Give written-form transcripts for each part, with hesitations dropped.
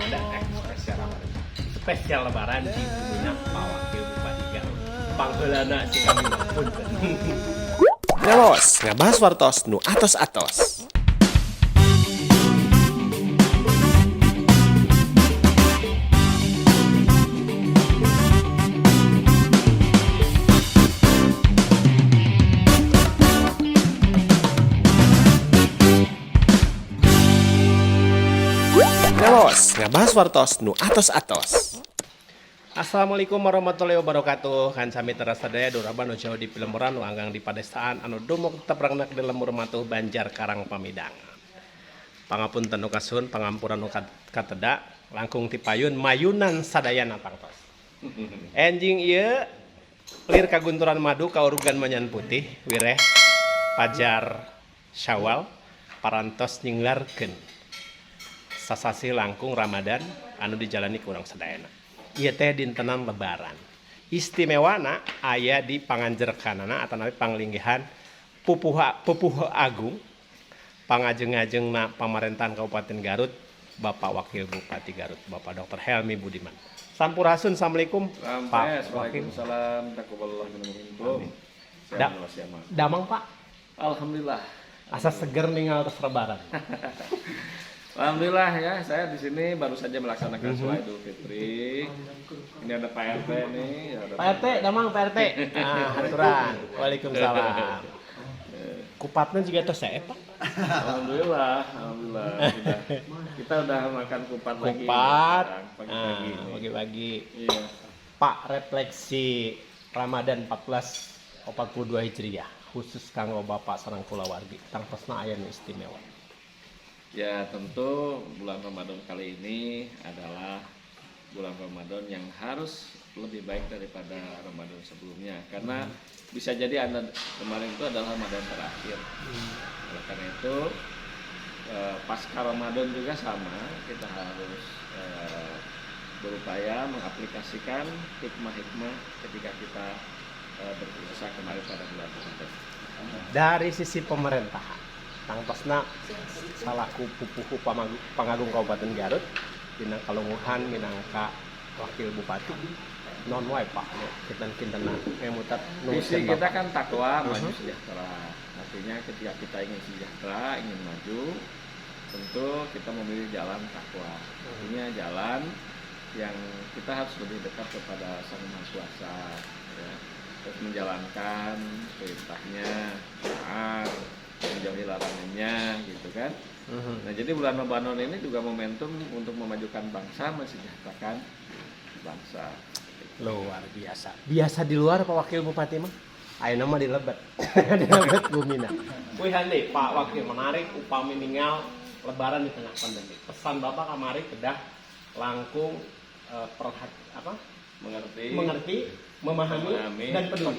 dan spesial Ramadan. Spesial Lebaran di Buminak Pak Wakil Bupati Garut. Pangheulana si kami punten. Ngalos, ngabahas wartos nu atos-atos. Ngalos, ngabahas wartos nu atos-atos. Assalamualaikum warahmatullahi wabarakatuh. Kan sami terasa daya duraban nu jauh di Pilemuran nu anggang di Padestaan anu dumuk tebrangnak di lemur matuh Banjar Karang Pamidang. Pangapunten nu kasun, pangampuran nu kateda, langkung ti payun mayunan sadayana tangtos. Enjing ieu lir kagunturan madu kaurugan manyan putih wireh pajar Syawal parantos nyinglarkeun sasasi langkung Ramadan anu dijalani ku urang sadayana. Ieu teh dintenan lebaran. Istimewana aya di panganjerkanana atanapi panglinggihan pupuh agung pangajeng-ajengna pamarentahan Kabupaten Garut Bapak Wakil Bupati Garut Bapak Dr. Helmi Budiman. Sampurasun, assalamualaikum Pak Wakil. Waalaikumsalam. Takuballah minum. Damang Pak, Alhamdulillah. asa seger ninggal terus lebaran. Alhamdulillah ya, saya di sini baru saja melaksanakan sholat Idul Fitri. Ini ada Pak RT nih. Pak RT, damang Pak RT. Ah, haturan. Waalaikumsalam. Kupatnya juga tes saya, Pak. Alhamdulillah. Kita udah makan kupat lagi. Kupat. Pagi-pagi. Pagi-pagi. Iya. Pak, refleksi Ramadan 1442 Hijriah khusus kanggo Bapak sareng kulawargi tangtosna aya nu istimewa. Ya tentu bulan Ramadan kali ini adalah bulan Ramadan yang harus lebih baik daripada Ramadan sebelumnya karena bisa jadi kemarin itu adalah Ramadan terakhir. Oleh karena itu pasca Ramadan juga sama, kita harus berupaya mengaplikasikan hikmah-hikmah ketika kita berpuasa kemarin pada bulan Ramadan. Dari sisi pemerintahan tangtosna salaku pupuhu pangagung Kabupaten Garut dina kalungguhan minangka wakil bupati non wae Pak kinten-kintenna memutat visi kita kan takwa maju sejahtera. Artinya ketika kita ingin sejahtera, ingin maju, tentu kita memilih jalan takwa. Artinya jalan yang kita harus lebih dekat kepada Sang Maha Kuasa ya. Terus menjalankan perintahnya, taat, menjauhi larangannya gitu kan. Nah jadi bulan Ramadan ini juga momentum untuk memajukan bangsa, mensejahterakan bangsa. Luar biasa. Biasa di luar Pak Wakil Bupati mah. Ayeuna mah di Lebet. Di Lebet Bumina. Wih hande Pak Wakil menarik upami ninggal lebaran di tengah pandemi. Pesan Bapak kamari kedah langkung mengerti, memahami dan peduli.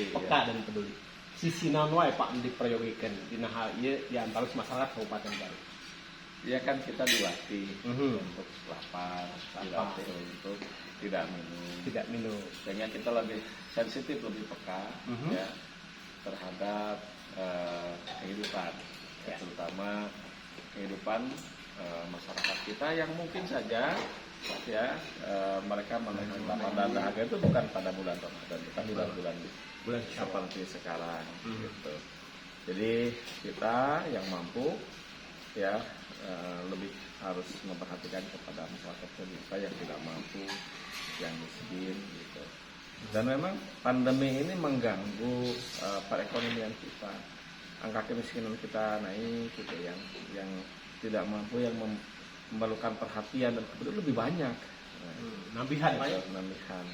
Peka dan peduli. Sisi naon wae Pak diprayogikeun dina hal ieu di antara masyarakat Kabupaten Garut. Ya kan kita dilatih untuk lapar, dilatih untuk tidak minum. Sehingga kita lebih sensitif, lebih peka ya terhadap kehidupan, ya. Terutama kehidupan masyarakat kita yang mungkin saja ya mereka menaikkan Ramadan dahaga itu bukan pada bulan Ramadan, bukan bulan seperti sekarang gitu. Jadi kita yang mampu ya lebih harus memperhatikan kepada masyarakat kita yang tidak mampu, yang miskin gitu. Dan memang pandemi ini mengganggu perekonomian kita. Angka kemiskinan kita naik gitu, yang tidak mampu, yang memerlukan perhatian dan kemudian lebih banyak. Nambihan Pak. Nambihan.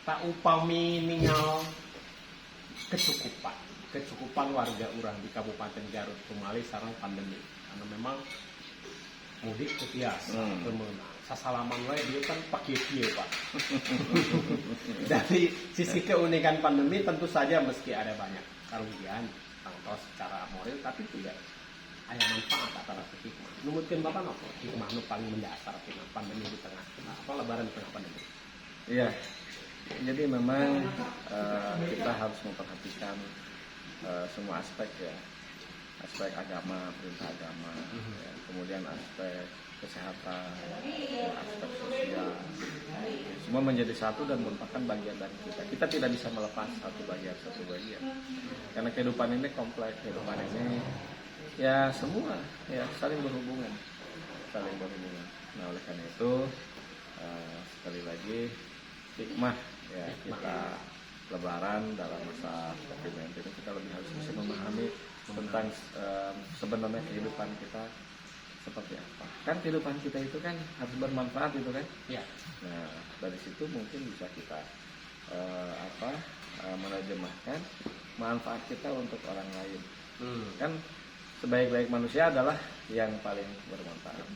Tak upami ninggal kecukupan warga urang di Kabupaten Garut kumalih sareng pandemi. Karena memang mudik teu tiasa meunang. Sasalaman wae dieu kan pakai kieu Pak. Dari sisi keunikan pandemi tentu saja meski ada banyak kerugian tangtos secara moral tapi juga aya manfaat atau hikmah. Numutkeun Bapak napa hikmah nu paling mendasar tina pandemi di tengah lebaran di tengah pandemi. Iya. Jadi memang kita harus memperhatikan semua aspek ya, aspek agama, perintah agama, ya. Kemudian aspek kesehatan, aspek sosial, semua menjadi satu dan merupakan bagian dari kita. Kita tidak bisa melepas satu bagian karena kehidupan ini kompleks, kehidupan ini ya semua ya saling berhubungan. Nah oleh karena itu sekali lagi hikmah ya kita Lebaran dalam masa COVID-19 ini kita lebih harus bisa memahami tentang sebenarnya kehidupan kita seperti apa. Kan kehidupan kita itu kan harus bermanfaat itu kan. Ya. Nah dari situ mungkin bisa kita menerjemahkan manfaat kita untuk orang lain. Kan sebaik-baik manusia adalah yang paling bermanfaat.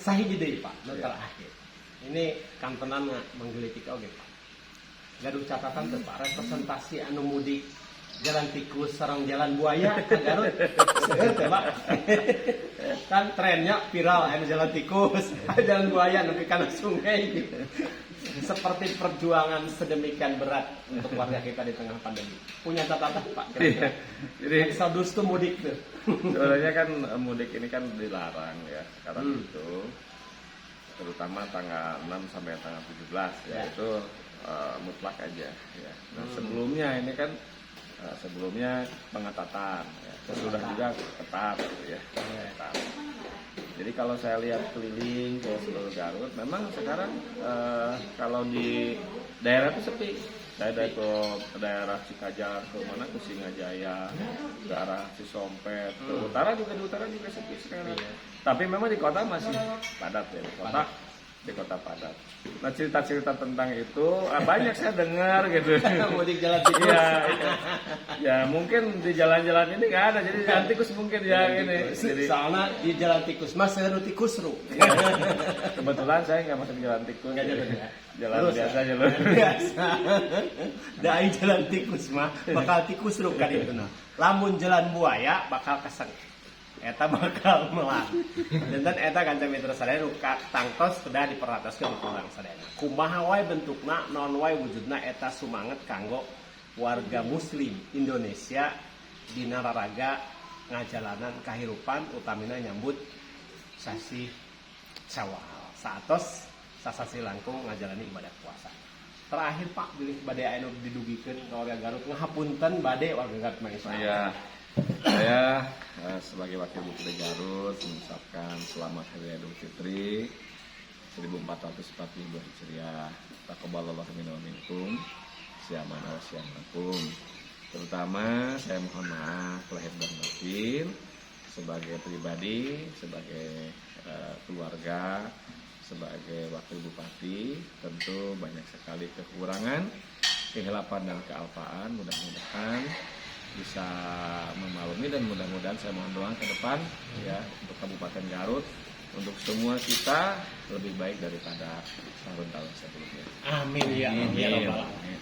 Sahih deui Pak, nu Ya. terakhir. Ini kantonan menggelitik oge Pak. Gaduh catatan teu Pak, representasi anu mudik jalan tikus sareng jalan buaya ka Garut. Seueur teh Pak. Kan trennya viral anu jalan tikus, jalan buaya nepi kana sungai gitu. Seperti perjuangan sedemikian berat untuk warga kita di tengah pandemi. Punya catatan Pak? Kira-kira. Jadi Exodus tuh mudik tuh. sebenarnya kan mudik ini kan dilarang ya sekarang itu, terutama tanggal 6 sampai tanggal 17 ya, itu mutlak aja ya. Nah sebelumnya ini kan sebelumnya pengetatan ya. Sudah juga ketat gitu ya. Ketat. Jadi kalau saya lihat keliling ke seluruh Garut, memang sekarang kalau di daerah itu sepi. Saya dari ke daerah Cikajar, ke mana, ke Singajaya, ke arah Cisompet, ke utara juga, di utara juga sepi sekarang. Tapi memang di kota masih padat ya, di kota padat. Nah cerita-cerita tentang itu banyak saya dengar gitu. Mudik jalan tikus. Ya mungkin di jalan-jalan ini nggak ada, jadi jalan tikus mungkin ya ini. Jadi Soalnya di jalan tikus mas seru tikus ru. kebetulan saya nggak masuk jalan tikus, Nggak jalan ya? jalan Terus, biasa aja loh. Biasa. Dai jalan tikus mah bakal tikus ru kan itu nah. Lamun jalan buaya bakal keseng. Eta bakal melang. Dan eta kan mitra sadaya nu tangtos sudah diperhataskeun ku urang sadaya. Kumaha wae bentukna, naon wae wujudna eta sumanget kanggo warga muslim Indonesia dina raraga ngajalanan kahirupan utamina nyambut sasi Syawal. Saatos sasasi langkung ngajalani ibadah puasa. Terakhir Pak bilih bade anu didugikeun ka warga Garut ngahapunten bade warga Garut mangsa. Saya sebagai wakil bupati Garut mengucapkan selamat Hari Raya Idul Fitri 1442 Hijriah. Taqabbalallahu minna wa minkum. Syamana wa syamakum. Terutama saya mohon maaf lahir dan batin sebagai pribadi, sebagai keluarga, sebagai wakil bupati. Tentu banyak sekali kekurangan, kehilapan dan kealpaan. Mudah-mudahan bisa memaklumi dan mudah-mudahan saya mohon doa ke depan ya untuk Kabupaten Garut, untuk semua kita lebih baik daripada tahun-tahun sebelumnya. Amin ya rabbal alamin.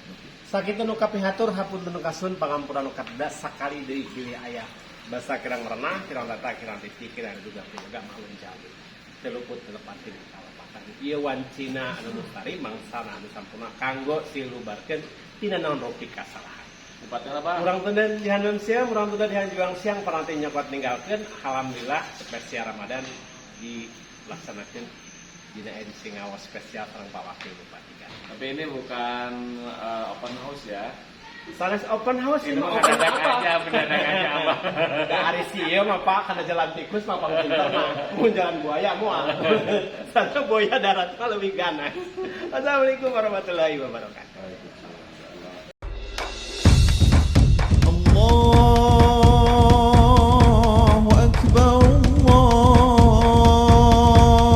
Sakitu nu kapihatur hapunten nu kasun pangampuran nu kadeda sakali deui pilih aya. Basa kirang merenah, kirang tata, kirang titik, kirang juga penjaga maulun jalu. Teluput telepatin kalapatan. Ieu wancina anu mustari mangsana anu sampurna kanggo silubarkeun tina naon ropi kasalahan. Urang teu dihanun siang, urang teu dihanjuang siang paranti nyokot ninggalkeun. Alhamdulillah spesial Ramadan dilaksanakeun dina edisi ngawas spesial sareng Pak Wakil Bupati. Tapi ini bukan open house ya. Sanes open house Ini mah mendadak aja apa? Da ari ieu mah Pak kana jalan tikus mah panginten mah mun jalan buaya moal. Sana buaya darat mah leuwih ganas. Assalamualaikum warahmatullahi wabarakatuh.